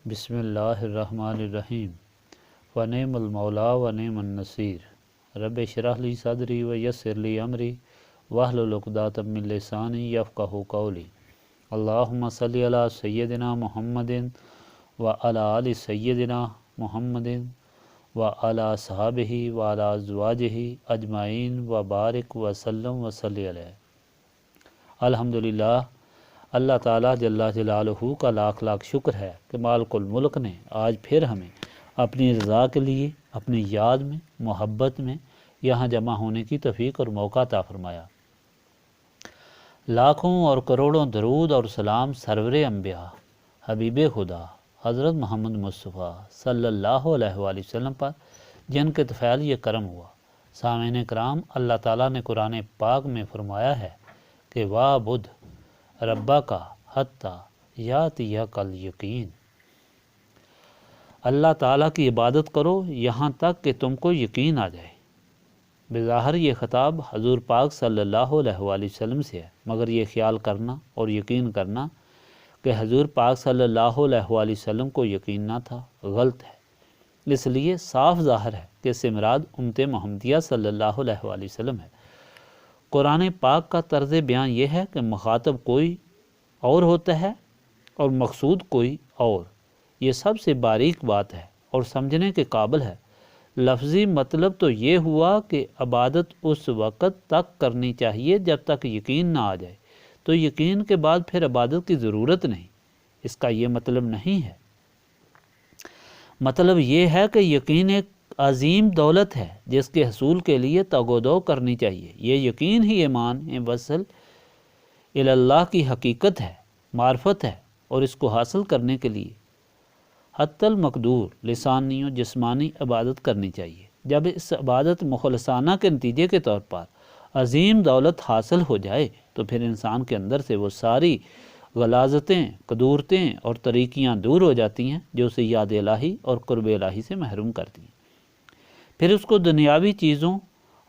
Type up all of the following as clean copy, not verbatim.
بسم اللہ الرحمن الرحیم ونعم المولا ونعم النصیر رب اشرح لی صدری ویسر لی امری واحلل عقدۃ من لسانی یفقہوا قولی اللہم صلی علی سیدنا محمد وعلی آل سیدنا محمد وعلی اصحابہ وعلی ازواجہ اجمعین وبارک وسلم وصلی علیہ۔ الحمدللہ، اللہ تعالیٰ جل جلالہ کا لاکھ لاکھ شکر ہے کہ مالک الملک نے آج پھر ہمیں اپنی رضا کے لیے اپنی یاد میں محبت میں یہاں جمع ہونے کی توفیق اور موقع عطا فرمایا۔ لاکھوں اور کروڑوں درود اور سلام سرور انبیاء حبیب خدا حضرت محمد مصطفیٰ صلی اللہ علیہ وآلہ وسلم پر، جن کے طفیل یہ کرم ہوا۔ سامعین کرام، اللہ تعالیٰ نے قرآن پاک میں فرمایا ہے کہ وَاعْبُدْ رَبَّکَ حَتَّىٰ یَأْتِیَکَ الْیَقِین، اللہ تعالیٰ کی عبادت کرو یہاں تک کہ تم کو یقین آ جائے۔ بظاہر یہ خطاب حضور پاک صلی اللہ علیہ وآلہ وسلم سے ہے، مگر یہ خیال کرنا اور یقین کرنا کہ حضور پاک صلی اللہ علیہ وآلہ وسلم کو یقین نہ تھا غلط ہے۔ اس لیے صاف ظاہر ہے کہ اس سے مراد امت محمدیہ صلی اللہ علیہ وآلہ وسلم ہے۔ قرآن پاک کا طرز بیان یہ ہے کہ مخاطب کوئی اور ہوتا ہے اور مقصود کوئی اور۔ یہ سب سے باریک بات ہے اور سمجھنے کے قابل ہے۔ لفظی مطلب تو یہ ہوا کہ عبادت اس وقت تک کرنی چاہیے جب تک یقین نہ آ جائے، تو یقین کے بعد پھر عبادت کی ضرورت نہیں۔ اس کا یہ مطلب نہیں ہے۔ مطلب یہ ہے کہ یقین ایک عظیم دولت ہے جس کے حصول کے لیے تگ و دو کرنی چاہیے۔ یہ یقین ہی ایمان وصل اللہ کی حقیقت ہے، معرفت ہے، اور اس کو حاصل کرنے کے لیے حتی المقدور لسانی و جسمانی عبادت کرنی چاہیے۔ جب اس عبادت مخلصانہ کے نتیجے کے طور پر عظیم دولت حاصل ہو جائے تو پھر انسان کے اندر سے وہ ساری غلاظتیں، قدورتیں اور طریقیاں دور ہو جاتی ہیں جو اسے یاد الہی اور قرب الہی سے محروم کرتی ہیں۔ پھر اس کو دنیاوی چیزوں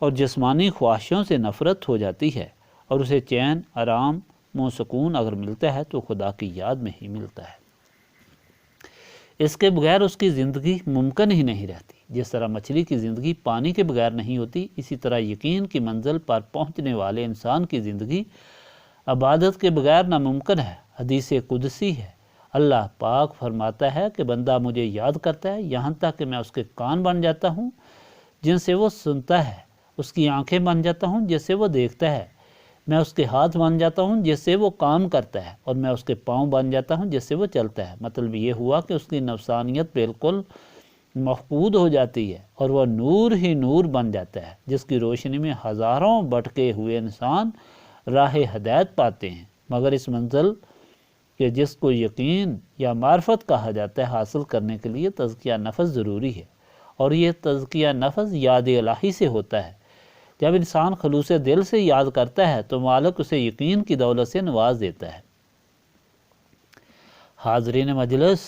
اور جسمانی خواہشوں سے نفرت ہو جاتی ہے، اور اسے چین، آرام و سکون اگر ملتا ہے تو خدا کی یاد میں ہی ملتا ہے۔ اس کے بغیر اس کی زندگی ممکن ہی نہیں رہتی۔ جس طرح مچھلی کی زندگی پانی کے بغیر نہیں ہوتی، اسی طرح یقین کی منزل پر پہنچنے والے انسان کی زندگی عبادت کے بغیر ناممکن ہے۔ حدیث قدسی ہے، اللہ پاک فرماتا ہے کہ بندہ مجھے یاد کرتا ہے یہاں تک کہ میں اس کے کان بن جاتا ہوں جن سے وہ سنتا ہے، اس کی آنکھیں بن جاتا ہوں جس سے وہ دیکھتا ہے، میں اس کے ہاتھ بن جاتا ہوں جس سے وہ کام کرتا ہے، اور میں اس کے پاؤں بن جاتا ہوں جس سے وہ چلتا ہے۔ مطلب یہ ہوا کہ اس کی نفسانیت بالکل مفقود ہو جاتی ہے اور وہ نور ہی نور بن جاتا ہے، جس کی روشنی میں ہزاروں بھٹکے ہوئے انسان راہ ہدایت پاتے ہیں۔ مگر اس منزل کہ جس کو یقین یا معرفت کہا جاتا ہے حاصل کرنے کے لیے تزکیہ نفس ضروری ہے، اور یہ تزکیہ نفس یاد الہی سے ہوتا ہے۔ جب انسان خلوص دل سے یاد کرتا ہے تو مالک اسے یقین کی دولت سے نواز دیتا ہے۔ حاضرین مجلس،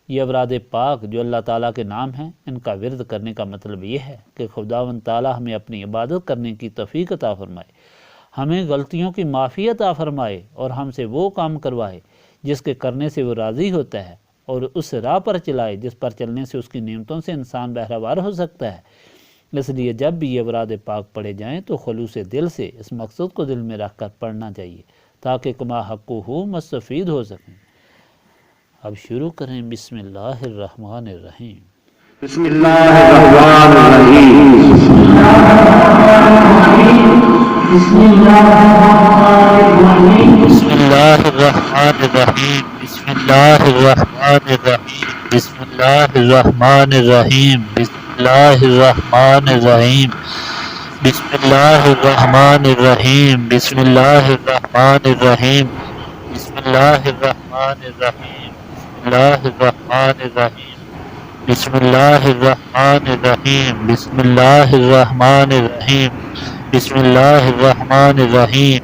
یہ اوراد پاک جو اللہ تعالیٰ کے نام ہیں، ان کا ورد کرنے کا مطلب یہ ہے کہ خداوند تعالیٰ ہمیں اپنی عبادت کرنے کی توفیق عطا فرمائے، ہمیں غلطیوں کی معافی عطا فرمائے، اور ہم سے وہ کام کروائے جس کے کرنے سے وہ راضی ہوتا ہے، اور اس راہ پر چلائے جس پر چلنے سے اس کی نعمتوں سے انسان بہرہوار ہو سکتا ہے۔ اس لیے جب بھی یہ اوراد پاک پڑھے جائیں تو خلوص دل سے اس مقصد کو دل میں رکھ کر پڑھنا چاہیے تاکہ کما حق ہو مستفید ہو سکیں۔ اب شروع کریں۔ بسم اللہ الرحمن الرحیم۔ بسم اللہ الرحمن الرحیم۔ بسم اللہ الرحمن الرحیم۔ بسم اللہ الرحمن الرحیم۔ بسم اللہ الرحمن الرحیم۔ بسم اللہ الرحمن الرحیم۔ بسم اللہ الرحمن الرحیم۔ بسم اللہ الرحمن الرحیم۔ بسم اللہ الرحمن الرحیم۔ بسم اللہ الرحمن الرحیم۔ بسم اللہ الرحمن الرحیم۔ بسم اللہ الرحمن الرحیم۔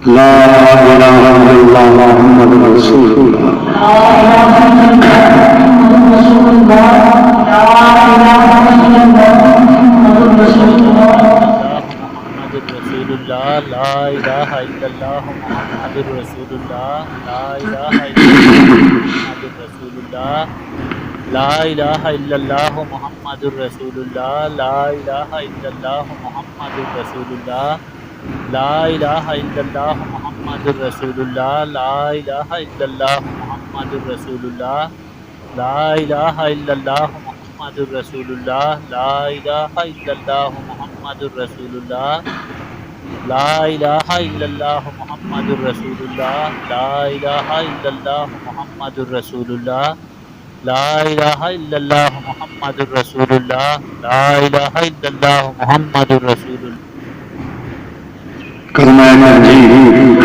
لا الہ الا اللہ محمد رسول اللہ۔ محمد رسول اللہ، لا الہ الا اللہ محمد محمد رسول اللہ لا الہ الا اللہ محمد رسول اللہ لا الہ الا اللہ محمد رسول اللہ لا الہ الا اللہ محمد رسول اللہ لا الہ الا اللہ محمد رسول اللہ لا الہ الا اللہ محمد رسول اللہ لا الہ الا اللہ محمد رسول اللہ لا الہ الا اللہ محمد رسول اللہ لا الہ الا اللہ محمد رسول اللہ لا الہ الا اللہ محمد رسول اللہ لا الہ الا اللہ محمد رسول اللہ کلمہ تنجید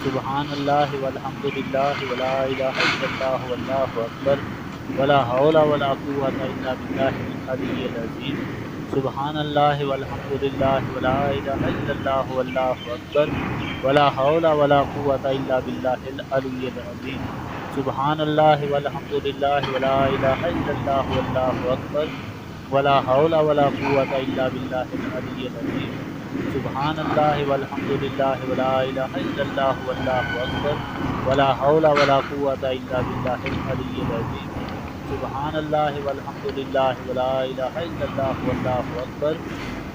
سبحان اللہ والحمد للہ ولا الہ الا اللہ واللہ اکبر ولا حول ولا قوۃ الا باللہ العلی العظیم سبحان اللہ والحمد للہ ولا الہ الا اللہ واللہ اکبر ولا حول ولا قوۃ الا باللہ العلی العظیم سبحان اللہ والحمد للہ ولا الہ الا اللہ واللہ اکبر ولا حول ولا قوۃ الا باللہ العلی العظیم سبحان اللہ والحمد للہ ولا الہ الا اللہ واللہ اکبر ولا حول ولا قوۃ الا باللہ العلی العظیم سبحان اللہ والحمد للہ ولا الہ الا اللہ واللہ اکبر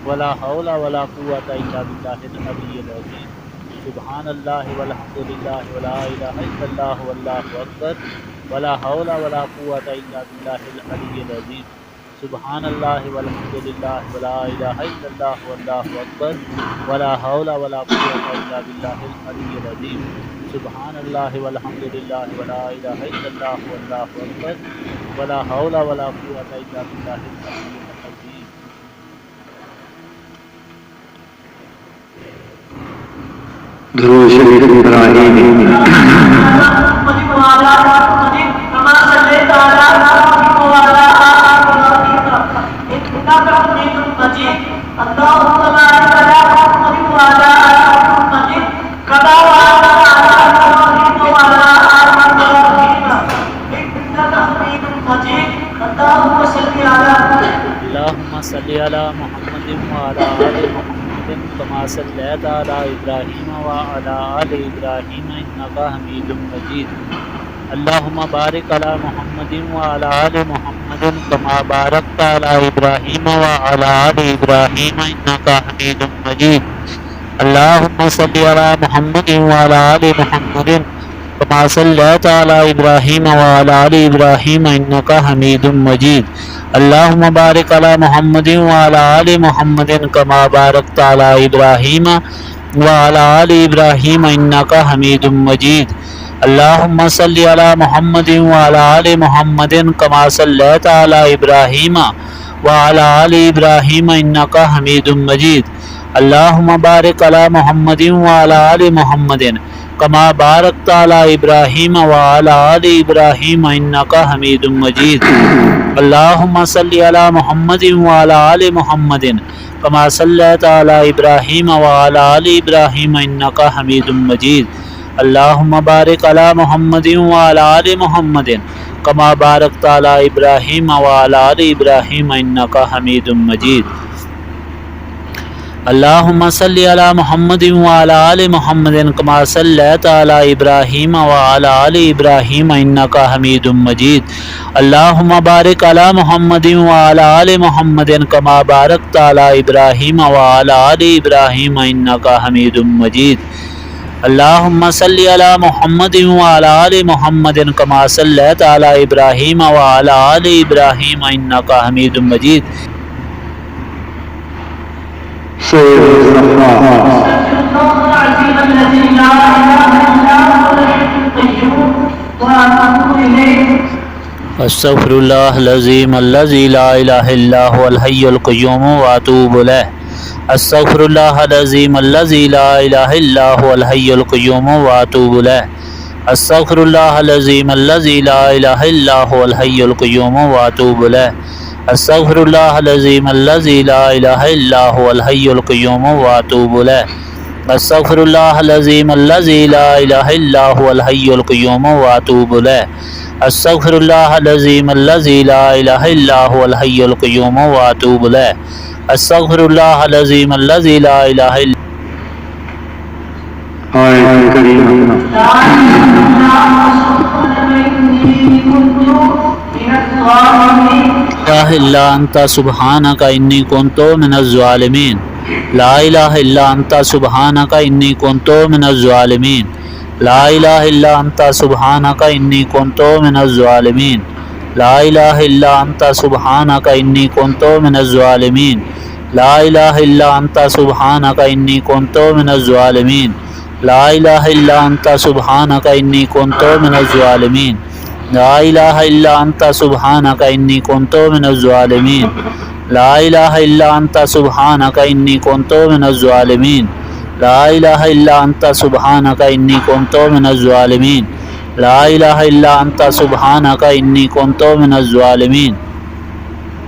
ولا حول ولا قوۃ الا باللہ العلی العظیم سبحان اللہ والحمد للہ ولا الہ الا اللہ واللہ اکبر ولا حول ولا قوۃ الا باللہ العلی العظیم سبحان اللہ والحمد للہ ولا الہ الا اللہ واللہ اکبر ولا حول ولا قوۃ الا باللہ العلی العظیم سبحان اللہ والحمد للہ ولا الہ الا اللہ واللہ اکبر ولا حول ولا قوۃ الا باللہ العلی العظیم درود شریف ابراہیمی اللہم صلی علی محمد وعلی آل محمد کما صلیت علی ابراہیم وعلی آل ابراہیم انکا حمید مجید اللہم بارک علی محمد وعلی آل محمد کما بارکت علی ابراہیم وعلی آل ابراہیم انکا حمید مجید اللہم صلی علی محمد وعلی آل محمد کما صلیت علی ابراہیم وعلی آل ابراہیم انکا حمید مجید اللہم بارک علی محمد وعلی آل محمد کما بارکت علی ابراہیم وعلی آل ابراہیم انکا حمید مجید اللہم صلی علی محمد وعلی آل محمد کما صلیت علی ابراہیم وعلی آل ابراہیم انکا حمید مجید اللہم بارک علی محمد وعلی آل محمد کما بارکت علی ابراہیم وعلی آل ابراہیم انکا حمید مجید اللہم صلی علی محمد وعلی آل محمد کما صلیت علی ابراہیم وعلی آل ابراہیم انکا حمید مجید اللہم بارک علی محمد وعلی آل محمد کما بارکت علی ابراہیم وعلی آل ابراہیم انکا حمید مجید اللہم صلی علی محمد وعلی آل محمد کما صلیت علی ابراہیم وعلی آل ابراہیم انکا حمید مجید اللہم بارک علی محمد وعلی آل محمد کما بارکت علی ابراہیم وعلی آل ابراہیم انکا حمید مجید اللہم صلی علی محمد وعلی آل محمد کما صلیت علی ابراہیم وعلی آل ابراہیم انکا حمید مجید استغفر اللہ العظیم الذی لا الہ الا هو الحی القیوم واتوب الیہ استغفر اللہ العظیم الذی لا الہ الا هو الحی القیوم واتوب الیہ استغفر اللہ العظیم الذی لا الہ الا هو الحی القیوم واتوب الیہ استغفر اللہ العظیم الذی لا الہ الا هو الحی القیوم واتوب الیہ استغفر اللہ العظیم الذی لا الہ الا هو الحی القیوم واتوب الیہ استغفر اللہ العظیم الذی لا الہ الا هو الحی القیوم واتوب الیہ استغفر اللہ العظیم الذی لا الہ الا آیت کریمہ الہ الا انت سبحانک انی کنت من الظالمین لا الہ الا انت سبحانک انی کنت من الظالمین لا الہ الا انت سبحانک انی کنت من الظالمین لا الہ الا انت سبحانک انی کنت من الظالمین لا الہ الا انت سبحانک انی کنت من الظالمین لا الہ الا انت سبحانک انی کنت من الظالمین لا الہ الا انت سبحانک انی کنت من الظالمین لا الہ الا انت سبحانک انی کنت من الظالمین لا الہ الا انت سبحانک انی کنت من الظالمین لا الہ الا انت سبحانک انی کنت من الظالمین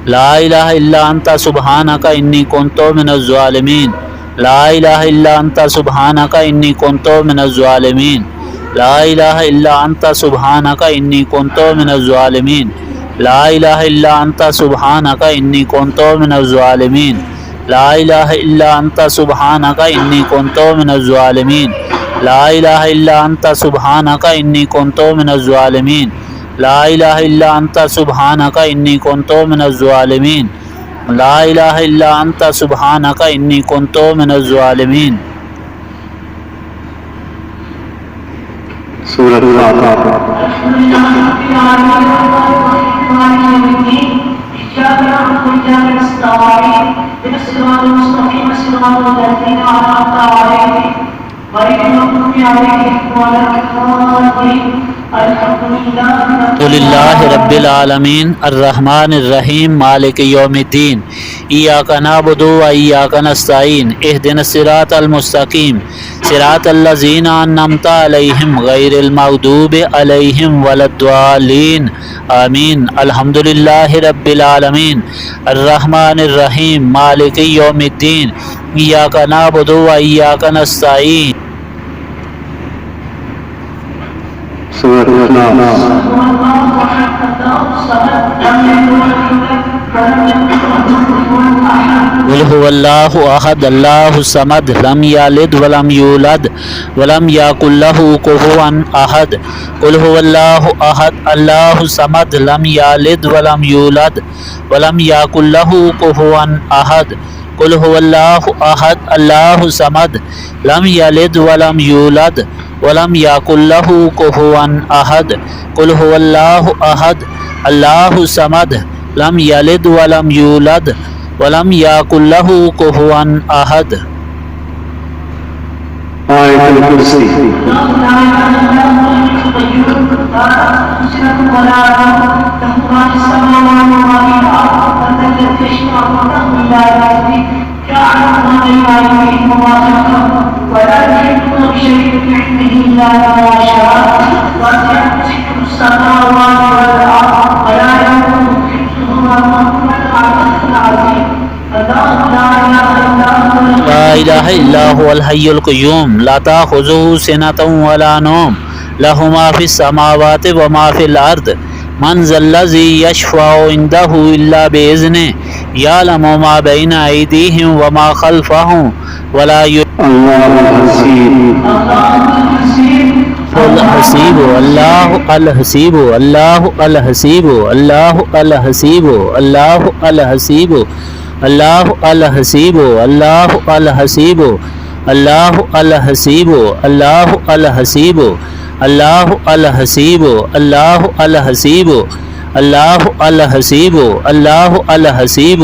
لا الہ الا انت سبحانک انی کنت من الظالمین لا الہ الا انت سبحانک انی کنت من الظالمین لا الہ الا انت سبحانک انی کنت من الظالمین لا الہ الا انت سبحانک انی کنت من الظالمین لا الہ الا انت سبحانک انی کنت من الظالمین لا الہ الا انت سبحانک انی کنت من الظالمین لا الہ الا انت سبحانک انی کنت من الظالمین لا الہ الا انت سبحانک انی کنت من الظالمین سورۃ فاتحہ للہ رب العالمین الرحمن الرحیم مالک یوم الدین ایاک نعبد و ایاک نستعین اہدنا الصراط المستقیم صراط الذین انعمت علیہم غیر المغضوب علیہم ولا الضالین آمین الحمدللہ رب العالمین الرحمن الرحیم مالک یوم الدین ایاک نعبد و ایاک نستعین سورۃ الاخلاص قل هو اللہ احد اللہ الصمد لم یلد ولم یولد ولم یکن له کفوا احد قل هو اللہ احد اللہ الصمد لم یلد ولم یولد ولم یکن له کفوا احد قل هو اللہ احد اللہ الصمد لم یلد ولم یولد ولم یکن له کفوا احد قل هو اللہ احد اللہ الصمد لم یلد ولم یولد ولم یکن له کفوا احد آیت الکرسی لا الہ الا هو الحی القیوم لا تأخذه سنة ولا نوم له ما في السماوات وما في الأرض من ذا الذي يشفع عنده إلا بإذنه يعلم ما بين أيديهم وما خلفهم ولا اللہ حسیب الحسیب الحسیب اللہ الحسیب اللہ الحسیب اللہ الحسیب اللہ الحسیب اللہ الحسیب اللہ الحسیب اللہ الحسیب اللہ الحسیب اللہ الحسیب اللہ الحسیب اللہ الحسیب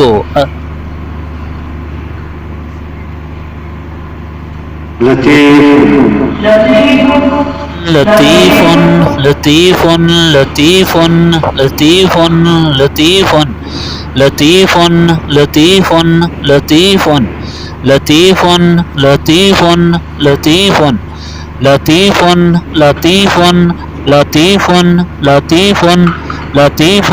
لطیف لطیف لطیف لطیف لطیف لطیف لطیف لطیف لطیف لطیف لطیف لطیف لطیف لطیف لطیف لطیف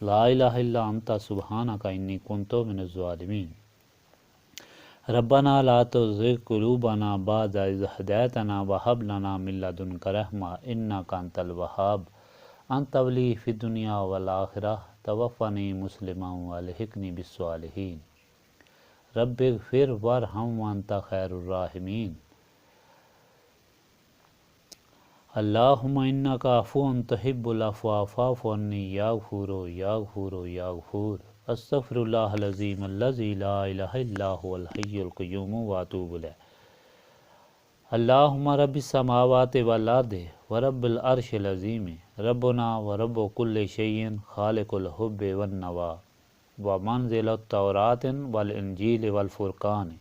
لا الہ الا انت سبحانک انی کنت من الظالمین ربنا لا تزغ قلوبنا بعد اذ ہدیتنا وہب لنا من لدنک رحمۃ انک انت الوہاب انت ولی فی الدنیا والآخرہ توفنی مسلما والحقنی بالصالحین رب اغفر وارحم وانت خیر الراحمین اللہم انک عفو تحب العفو فاعف عنی یا غفور یا غفور یا غفور استغفر اللہ العظیم الذی لا الہ الا هو الحی القیوم واتوب الیہ اللہم رب السماوات والارض ورب العرش العظیم ربنا ورب کل شیء خالق الحب والنوا ومنزل التوراۃ والانجیل والفرقان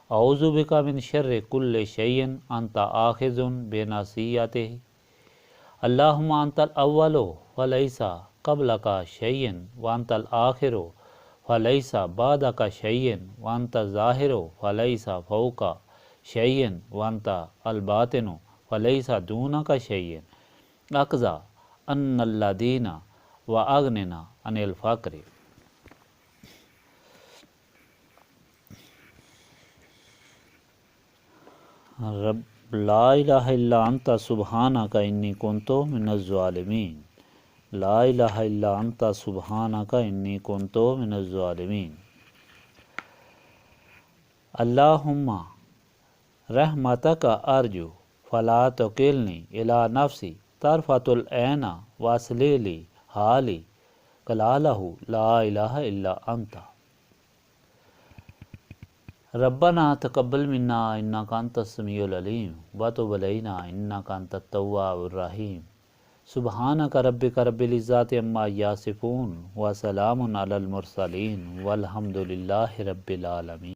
اعوذ بک من شر کل شیء انت آخذ بناصیتہ اللہم انت الاول فلیس قبلک شیء وانت الآخر فلیس بعدک شیء وانت الظاہر فلیس فوق شیء وانت الباطن فلیس دونک شیء اقضا ان الذین واغننا عن الفقر رب لا الہ الا انت سبحانک انی کنت من الظالمین لا الہ الا انت سبحانک انی کنت من الظالمین اللہم رحمتک ارجو فلا تکلنی الی نفسی طرفۃ العین واصلح لی حالی کلالہ لا الہ الا انت ربنا تقبل منا انک انت السمیع العلیم وتب علینا انک انت التواب الرحیم سبحانک ربک رب العزۃ عما یصفون وسلام علی المرسلین والحمد للہ رب العالمین